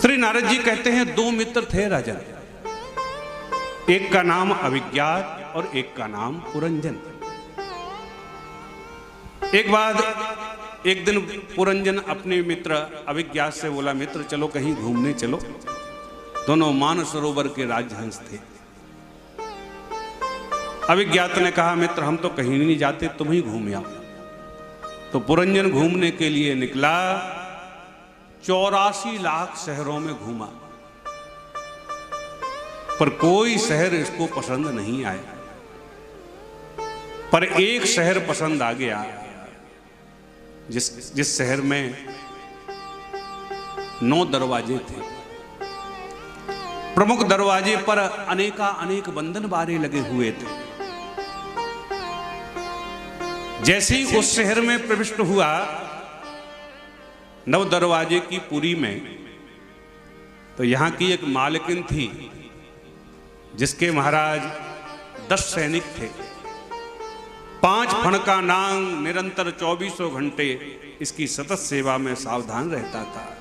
श्री नारद जी कहते हैं दो मित्र थे राजन, एक का नाम अभिज्ञात और एक का नाम पुरंजन। एक दिन पुरंजन अपने मित्र अभिज्ञात से बोला, मित्र चलो कहीं घूमने चलो। दोनों मानसरोवर के राजहंस थे। अभिज्ञात ने कहा, मित्र हम तो कहीं नहीं जाते, तुम ही घूम आओ। तो पुरंजन घूमने के लिए निकला, 84 लाख शहरों में घूमा, पर कोई शहर इसको पसंद नहीं आया। पर एक शहर पसंद आ गया, जिस शहर में 9 दरवाजे थे। प्रमुख दरवाजे पर अनेक बंधन बारे लगे हुए थे। जैसे ही उस शहर में प्रविष्ट हुआ, 9 दरवाजे की पुरी में, तो यहां की एक मालकिन थी जिसके महाराज 10 सैनिक थे। 5 फण का नांग निरंतर 24 घंटे इसकी सतत सेवा में सावधान रहता था।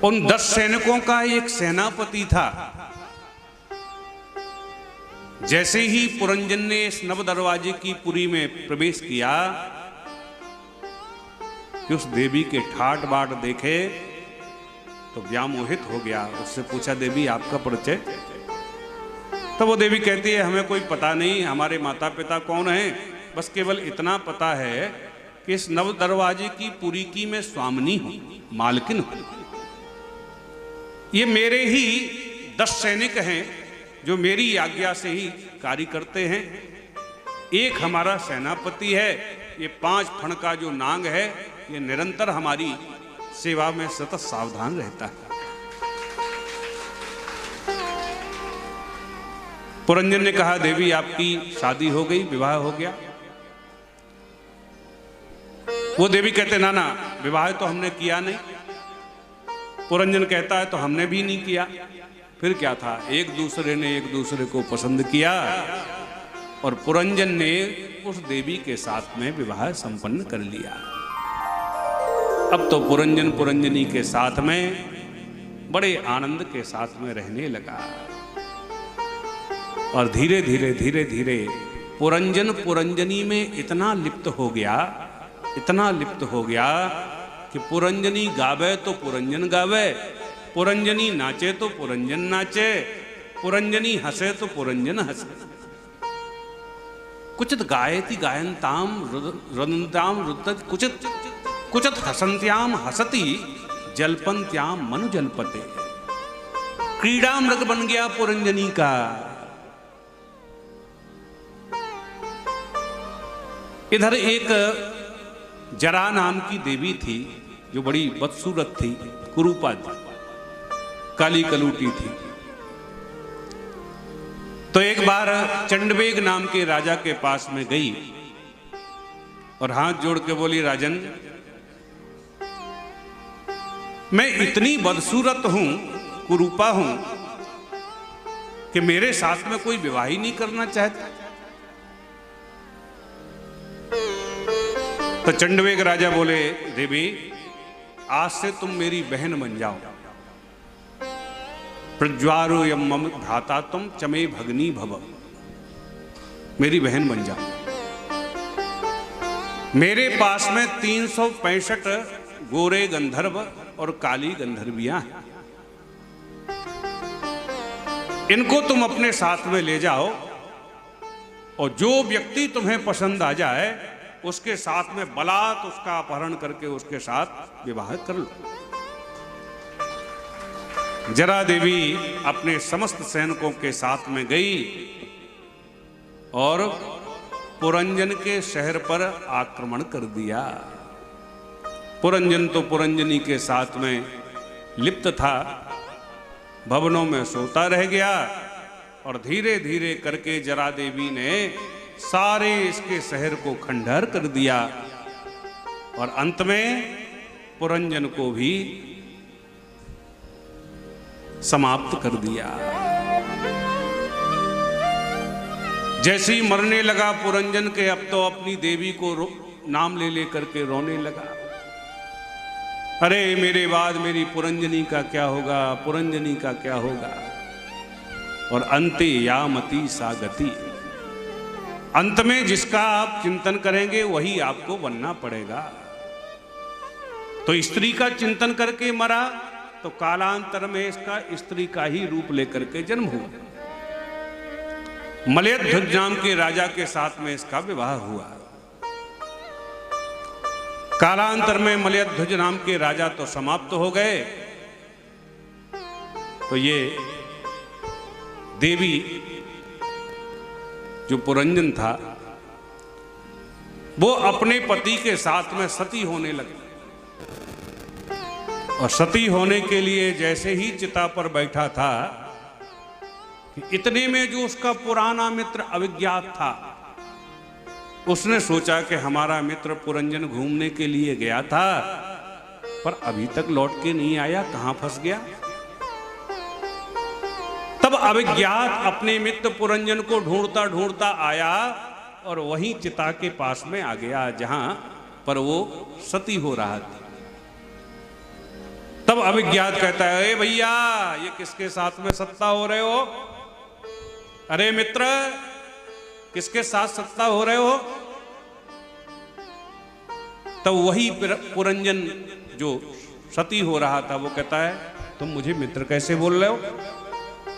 उन 10 सैनिकों का एक सेनापति था। जैसे ही पुरंजन ने इस 9 दरवाजे की पुरी में प्रवेश किया कि उस देवी के ठाट बाट देखे तो व्यामोहित हो गया। उससे पूछा, देवी आपका परिचय? तो वो देवी कहती है, हमें कोई पता नहीं, हमारे माता पिता कौन हैं, बस केवल इतना पता है कि इस 9 दरवाजे की पुरी की मैं स्वामिनी हूं, मालकिन हूं। ये मेरे ही 10 सैनिक हैं जो मेरी आज्ञा से ही कार्य करते हैं। एक हमारा सेनापति है, ये 5 फण का जो नांग है, ये निरंतर हमारी सेवा में सतत सावधान रहता है। पुरंजन ने कहा, देवी आपकी शादी हो गई, विवाह हो गया? वो देवी कहते, ना ना, विवाह तो हमने किया नहीं। पुरंजन कहता है, तो हमने भी नहीं किया। फिर क्या था, एक दूसरे ने एक दूसरे को पसंद किया और पुरंजन ने उस देवी के साथ में विवाह संपन्न कर लिया। अब तो पुरंजन पुरंजनी के साथ में बड़े आनंद के साथ में रहने लगा। और धीरे धीरे पुरंजन पुरंजनी में इतना लिप्त हो गया कि पुरंजनी गावे तो पुरंजन गावे, पुरंजनी नाचे तो पुरंजन नाचे, पुरंजनी हंसे तो पुरंजन हंसे। कुचित गायति गायनताम रुदंताम रुदत, कुचित हसंत्याम हसति, जलपंत्याम मनु जलपते। क्रीड़ा मृग बन गया पुरंजनी का। इधर एक जरा नाम की देवी थी जो बड़ी बदसूरत थी, कुरूपा थी, काली कलूटी थी। तो एक बार चंडवेग नाम के राजा के पास में गई और हाथ जोड़ के बोली, राजन मैं इतनी बदसूरत हूं, कुरूपा हूं कि मेरे साथ में कोई विवाह ही नहीं करना चाहता। तो चंडवेग राजा बोले, देवी आज से तुम मेरी बहन बन जाओ। प्रज्वारो यम मम भ्राता तुम चमे भगनी भव, मेरी बहन बन जाओ। मेरे पास में 365 गोरे गंधर्व और काली गंधर्वियां हैं। इनको तुम अपने साथ में ले जाओ और जो व्यक्ति तुम्हें पसंद आ जाए उसके साथ में बलात् उसका अपहरण करके उसके साथ विवाह कर लो। जरा देवी अपने समस्त सैनिकों के साथ में गई और पुरंजन के शहर पर आक्रमण कर दिया। पुरंजन तो पुरंजनी के साथ में लिप्त था, भवनों में सोता रह गया और धीरे धीरे करके जरा देवी ने सारे इसके शहर को खंडहर कर दिया और अंत में पुरंजन को भी समाप्त कर दिया। जैसे ही मरने लगा पुरंजन के, अब तो अपनी देवी को नाम ले लेकर के रोने लगा। अरे मेरे बाद मेरी पुरंजनी का क्या होगा, पुरंजनी का क्या होगा। और अंते यामति सा गति, अंत में जिसका आप चिंतन करेंगे वही आपको बनना पड़ेगा। तो स्त्री का चिंतन करके मरा, तो कालांतर में इसका स्त्री का ही रूप लेकर के जन्म हुआ। मलयध्वज नाम के राजा के साथ में इसका विवाह हुआ। कालांतर में मलयध्वज नाम के राजा तो समाप्त हो गए, तो ये देवी जो पुरंजन था वो अपने पति के साथ में सती होने लगी। और सती होने के लिए जैसे ही चिता पर बैठा था कि इतने में जो उसका पुराना मित्र अविज्ञात था, उसने सोचा कि हमारा मित्र पुरंजन घूमने के लिए गया था पर अभी तक लौट के नहीं आया, कहां फंस गया। तब अविज्ञात अपने मित्र पुरंजन को ढूंढता ढूंढता आया और वहीं चिता के पास में आ गया जहां पर वो सती हो रहा था। तब अविज्ञात कहता है, भैया ये किसके साथ में सत्ता हो रहे हो? अरे मित्र किसके साथ सत्ता हो रहे हो? तब वही पुरंजन जो सती हो रहा था वो कहता है, तुम मुझे मित्र कैसे बोल रहे हो?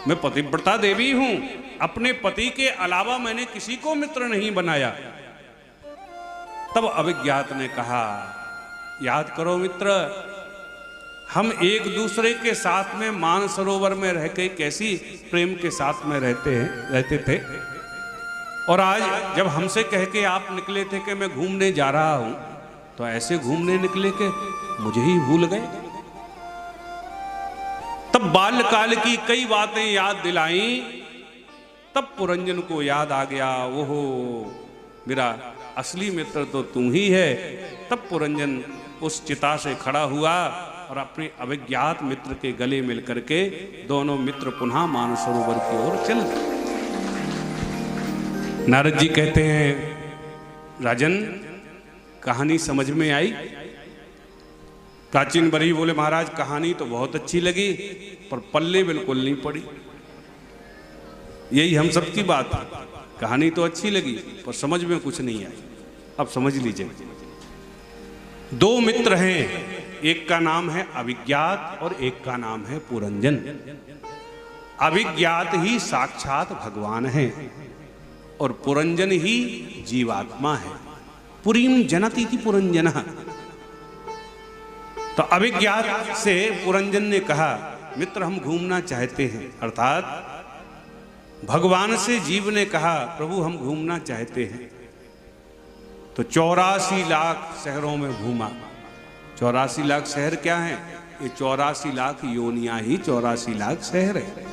मैं पतिव्रता देवी हूं, अपने पति के अलावा मैंने किसी को मित्र नहीं बनाया। तब अविज्ञात ने कहा, याद करो मित्र, हम एक दूसरे के साथ में मानसरोवर में रह के कैसी प्रेम के साथ में रहते थे। और आज जब हमसे कह के आप निकले थे कि मैं घूमने जा रहा हूं, तो ऐसे घूमने निकले कि मुझे ही भूल गए। तब बाल्यकाल की कई बातें याद दिलाई। तब पुरंजन को याद आ गया, ओहो मेरा असली मित्र तो तू ही है। तब पुरंजन उस चिता से खड़ा हुआ और अपने अविज्ञात मित्र के गले मिल करके दोनों मित्र पुनः मानसरोवर की ओर चल। नारद जी कहते हैं, राजन कहानी समझ में आई? प्राचीन बरी बोले, महाराज कहानी तो बहुत अच्छी लगी पर पल्ले बिल्कुल नहीं पड़ी। यही हम सबकी बात है, कहानी तो अच्छी लगी पर समझ में कुछ नहीं आई। अब समझ लीजिए, दो मित्र हैं, एक का नाम है अविज्ञात और एक का नाम है पुरंजन। अविज्ञात ही साक्षात भगवान है और पुरंजन ही जीवात्मा है। पुरीम जनति इति पुरंजनः। तो अविज्ञात से पुरंजन ने कहा, मित्र हम घूमना चाहते हैं। अर्थात भगवान से जीव ने कहा, प्रभु हम घूमना चाहते हैं। तो 84 लाख शहरों में घूमा। 84 लाख शहर क्या है? ये 84 लाख योनियां ही 84 लाख शहर है।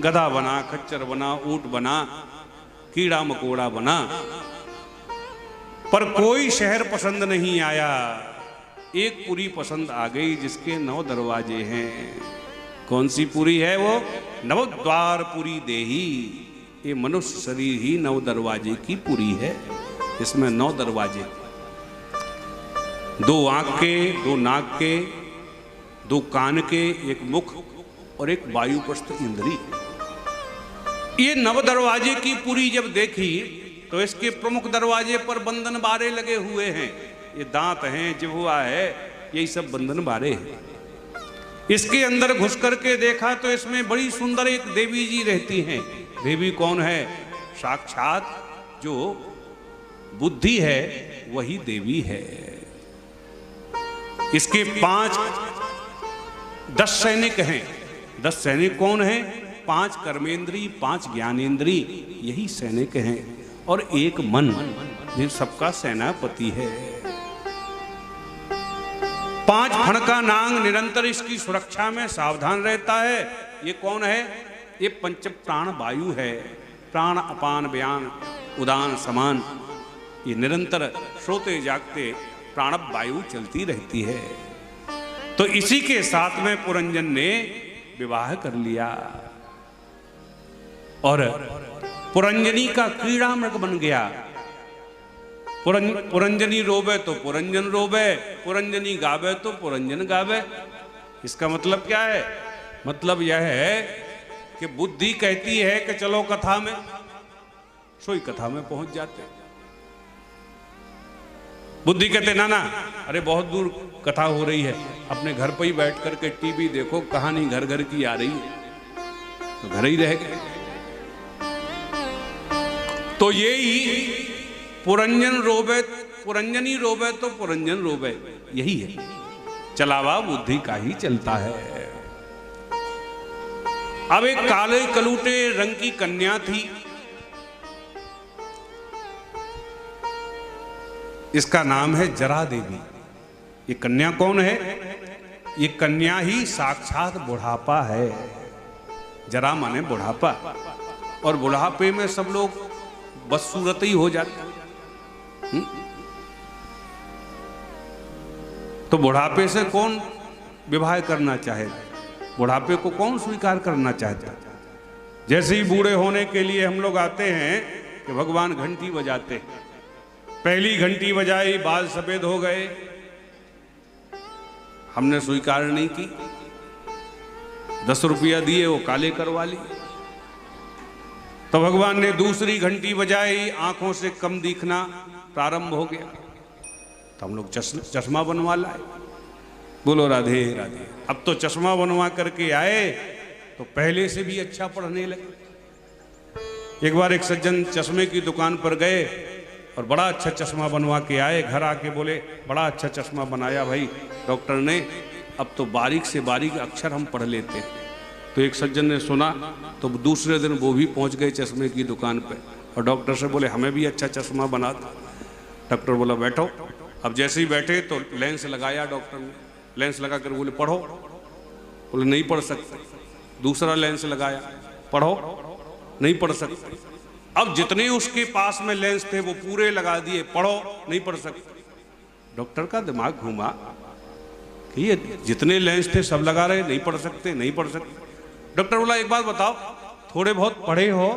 गधा बना, खच्चर बना, ऊंट बना, कीड़ा मकोड़ा बना, पर कोई शहर पसंद नहीं आया। एक पुरी पसंद आ गई जिसके 9 दरवाजे हैं। कौन सी पुरी है वो? नवद्वार पुरी देही। ये मनुष्य शरीर ही 9 दरवाजे की पुरी है। इसमें 9 दरवाजे, 2 आंख के, 2 नाक के, 2 कान के, 1 मुख और 1 वायुपस्थ इंद्री। ये 9 दरवाजे की पुरी जब देखी तो इसके प्रमुख दरवाजे पर बंधन बारे लगे हुए हैं। ये दांत हैं, जिह्वा है, यही सब बंधन बारे हैं। इसके अंदर घुस करके देखा तो इसमें बड़ी सुंदर एक देवी जी रहती हैं। देवी कौन है? साक्षात जो बुद्धि है वही देवी है। इसके 10 सैनिक हैं। 10 सैनिक कौन हैं? 5 कर्मेंद्री, 5 ज्ञानेंद्री, यही सैनिक हैं। और 1 मन, ये सबका सेनापति है। 5 फण का नांग निरंतर इसकी सुरक्षा में सावधान रहता है। ये कौन है? ये पंच प्राण वायु है। प्राण अपान व्यान उदान समान, ये निरंतर सोते जागते प्राणव वायु चलती रहती है। तो इसी के साथ में पुरंजन ने विवाह कर लिया और पुरंजनी का क्रीड़ा मृग बन गया। पुरंजनी रोवे तो पुरंजन रोवे, पुरंजनी गावे तो पुरंजन गावे। इसका मतलब क्या है? मतलब यह है कि बुद्धि कहती है कि चलो कथा में, सोई कथा में पहुंच जाते। बुद्धि कहते ना ना, अरे बहुत दूर कथा हो रही है, अपने घर पर ही बैठ करके टीवी देखो, कहानी घर घर की आ रही है, तो घर ही रह गए। तो यही पुरंजन रोवे, पुरंजनी रोवे तो पुरंजन रोवे, यही है। चलावा बुद्धि का ही चलता है। अब एक काले कलूटे रंग की कन्या थी, इसका नाम है जरा देवी। ये कन्या कौन है? ये कन्या ही साक्षात बुढ़ापा है। जरा माने बुढ़ापा, और बुढ़ापे में सब लोग बदसूरत ही हो जाते। तो बुढ़ापे से कौन विवाह करना चाहे? बुढ़ापे को कौन स्वीकार करना चाहता? जैसे ही बूढ़े होने के लिए हम लोग आते हैं कि भगवान घंटी बजाते, पहली घंटी बजाई, बाल सफेद हो गए, हमने स्वीकार नहीं की, 10 रुपया दिए वो काले करवा ली। तो भगवान ने दूसरी घंटी बजाई, आंखों से कम दिखना प्रारंभ हो गया, तो हम लोग चश्मा बनवा लाए। बोलो राधे राधे। अब तो चश्मा बनवा करके आए तो पहले से भी अच्छा पढ़ने लगे। एक बार एक सज्जन चश्मे की दुकान पर गए और बड़ा अच्छा चश्मा बनवा के आए। घर आके बोले बड़ा अच्छा चश्मा बनाया भाई डॉक्टर ने, अब तो बारीक से बारीक अक्षर हम पढ़ लेते। तो एक सज्जन ने सुना, तो दूसरे दिन वो भी पहुंच गए चश्मे की दुकान पे और डॉक्टर से बोले हमें भी अच्छा चश्मा बना दो। डॉक्टर बोला बैठो। अब जैसे ही बैठे तो लेंस लगाया डॉक्टर ने, लेंस लगा कर बोले पढ़ो। बोले नहीं पढ़ सकते। दूसरा लेंस लगाया, पढ़ो, नहीं पढ़ सकते। अब जितने उसके पास में लेंस थे वो पूरे लगा दिए, पढ़ो, नहीं पढ़ सकते। डॉक्टर का दिमाग घूमा कि ये जितने लेंस थे सब लगा रहे, नहीं पढ़ सकते, नहीं पढ़ सकते। डॉक्टर बोला एक बात बताओ, थोड़े बहुत पढ़े हो,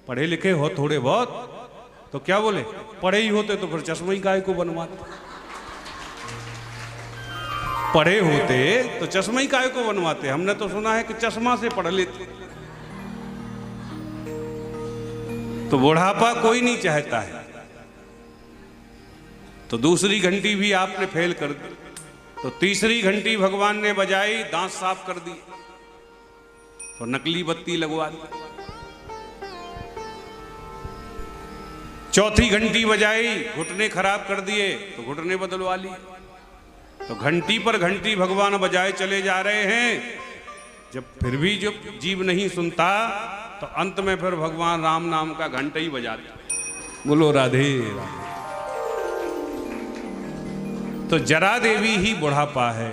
पढ़े लिखे हो थोड़े बहुत? तो क्या बोले, पढ़े ही होते तो फिर चश्मा ही काहे को बनवाते? पढ़े होते तो चश्मा ही काहे को बनवाते? हमने तो सुना है कि चश्मा से पढ़ लेते। तो बुढ़ापा कोई नहीं चाहता है। तो दूसरी घंटी भी आपने फेल कर दी। तो तीसरी घंटी भगवान ने बजाई, दांत साफ कर दी, तो नकली बत्ती लगवा दी। चौथी घंटी बजाई, घुटने खराब कर दिए, तो घुटने बदलवा लिए। तो घंटी पर घंटी भगवान बजाए चले जा रहे हैं। जब फिर भी जो जीव नहीं सुनता तो अंत में फिर भगवान राम नाम का घंटा ही बजाते। बोलो राधे राधे। तो जरा देवी ही बुढ़ापा है।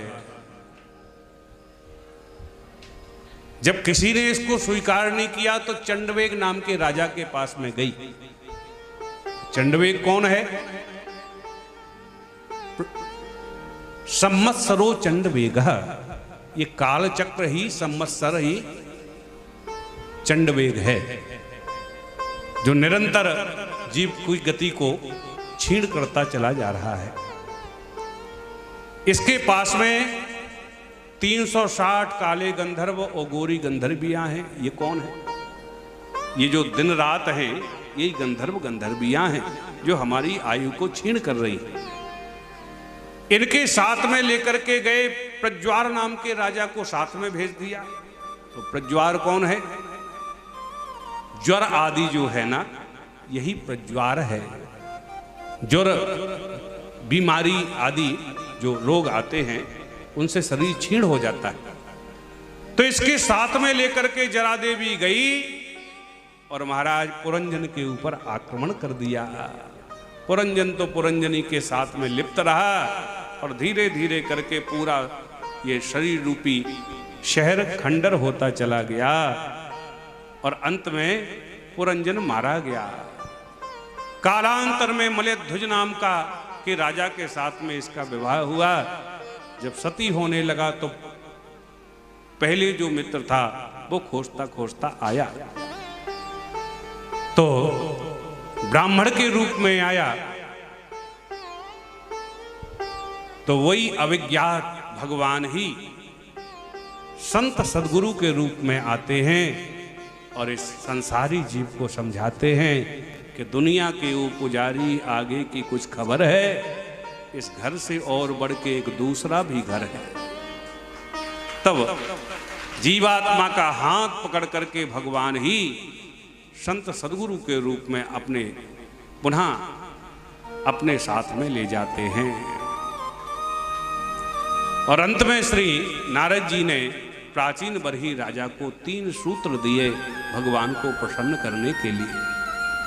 जब किसी ने इसको स्वीकार नहीं किया तो चंडवेग नाम के राजा के पास में गई। चंडवेग कौन है? संवत्सरो चंडवेग, ये काल चक्र ही, संवत्सर ही चंडवेग है, जो निरंतर जीव की गति को छीण करता चला जा रहा है। इसके पास में 360 काले गंधर्व और गोरी गंधर्वियां हैं। ये कौन है? ये जो दिन रात हैं, यही गंधर्व गंधर्वियां हैं जो हमारी आयु को छीण कर रही हैं। इनके साथ में लेकर के गए, प्रज्वार नाम के राजा को साथ में भेज दिया। तो प्रज्वार कौन है? ज्वर आदि जो है ना, यही प्रज्वार है। ज्वर, बीमारी आदि जो रोग आते हैं उनसे शरीर क्षीण हो जाता है। तो इसके साथ में लेकर के जरा देवी गई और महाराज पुरंजन के ऊपर आक्रमण कर दिया। पुरंजन तो पुरंजनी के साथ में लिप्त रहा और धीरे धीरे करके पूरा ये शरीर रूपी शहर खंडर होता चला गया और अंत में पुरंजन मारा गया। कालांतर में मलयध्वज नाम का के राजा के साथ में इसका विवाह हुआ। जब सती होने लगा तो पहले जो मित्र था वो खोजता खोजता आया, तो ब्राह्मण के रूप में आया तो वही अविज्ञात भगवान ही संत सदगुरु के रूप में आते हैं और इस संसारी जीव को समझाते हैं कि दुनिया के वो पुजारी आगे की कुछ खबर है, इस घर से और बढ़ के एक दूसरा भी घर है। तब जीवात्मा का हाथ पकड़ करके भगवान ही संत सदगुरु के रूप में अपने पुनः अपने साथ में ले जाते हैं। और अंत में श्री नारद जी ने प्राचीन बरही राजा को 3 सूत्र दिए भगवान को प्रसन्न करने के लिए।